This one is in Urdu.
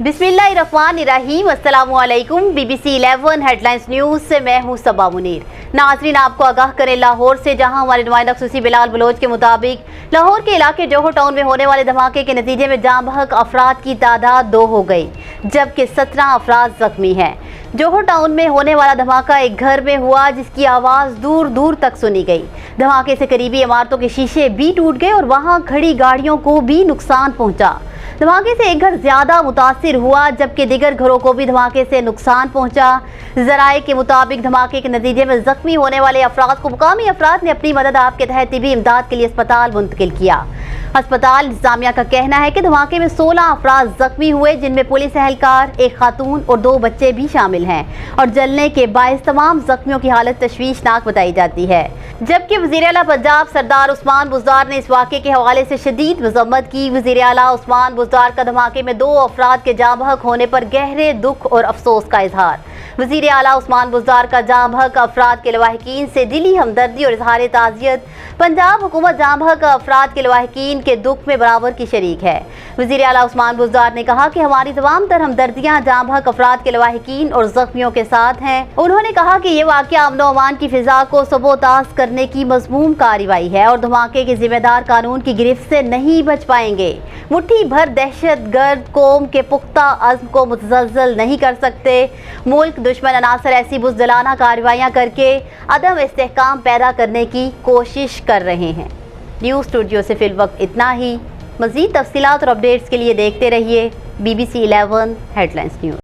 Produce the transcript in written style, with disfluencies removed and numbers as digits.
بسم اللہ الرحمن الرحیم، السلام علیکم۔ B B C 11 headlines news سے میں ہوں صبا منیر۔ ناظرین، آپ کو آگاہ کریں لاہور سے، جہاں ہمارے نمائندہ خصوصی بلال بلوچ کے مطابق لاہور کے علاقے جوہر ٹاؤن میں ہونے والے دھماکے کے نتیجے میں جاں بحق افراد کی تعداد 2 ہو گئی، جبکہ 17 افراد زخمی ہیں۔ جوہر ٹاؤن میں ہونے والا دھماکہ ایک گھر میں ہوا، جس کی آواز دور دور تک سنی گئی۔ دھماکے سے قریبی عمارتوں کے شیشے بھی ٹوٹ گئے اور وہاں کھڑی گاڑیوں کو بھی نقصان پہنچا۔ دھماکے سے ایک گھر زیادہ متاثر ہوا، جبکہ دیگر گھروں کو بھی دھماکے سے نقصان پہنچا۔ ذرائع کے مطابق دھماکے کے نتیجے میں زخمی ہونے والے افراد کو مقامی افراد نے اپنی مدد آپ کے تحت طبی امداد کے لیے اسپتال منتقل کیا۔ اسپتال انتظامیہ کا کہنا ہے کہ دھماکے میں 16 افراد زخمی ہوئے، جن میں پولیس اہلکار، ایک خاتون اور 2 بچے بھی شامل ہیں، اور جلنے کے باعث تمام زخمیوں کی حالت تشویشناک بتائی جاتی ہے۔ جبکہ وزیراعلی پنجاب سردار عثمان بزدار نے اس واقعے کے حوالے سے شدید مذمت کی۔ وزیراعلی عثمان بزدار کا دھماکے میں 2 افراد کے جاں بحق ہونے پر گہرے دکھ اور افسوس کا اظہار۔ وزیر اعلیٰ عثمان بزدار کا جاں بحق افراد کے لواحقین سے دلی ہمدردی اور اظہار تعزیت۔ پنجاب حکومت جاں بحق افراد کے لواحقین کے دکھ میں برابر کی شریک ہے۔ وزیر اعلیٰ عثمان بزدار نے کہا کہ ہماری تمام تر ہمدردیاں جاں بحق افراد کے لواحقین اور زخمیوں کے ساتھ ہیں۔ انہوں نے کہا کہ یہ واقعہ امن و امان کی فضا کو سبوتاژ کرنے کی مذموم کارروائی ہے، اور دھماکے کے ذمہ دار قانون کی گرفت سے نہیں بچ پائیں گے۔ مٹھی بھر دہشت گرد قوم کے پختہ عزم کو متزلزل نہیں کر سکتے۔ ملک دشمن عناصر ایسی بزدلانہ کارروائیاں کر کے عدم استحکام پیدا کرنے کی کوشش کر رہے ہیں۔ نیوز اسٹوڈیو سے فی الوقت اتنا ہی۔ مزید تفصیلات اور اپڈیٹس کے لیے دیکھتے رہیے BBC 11 ہیڈ لائنز نیوز۔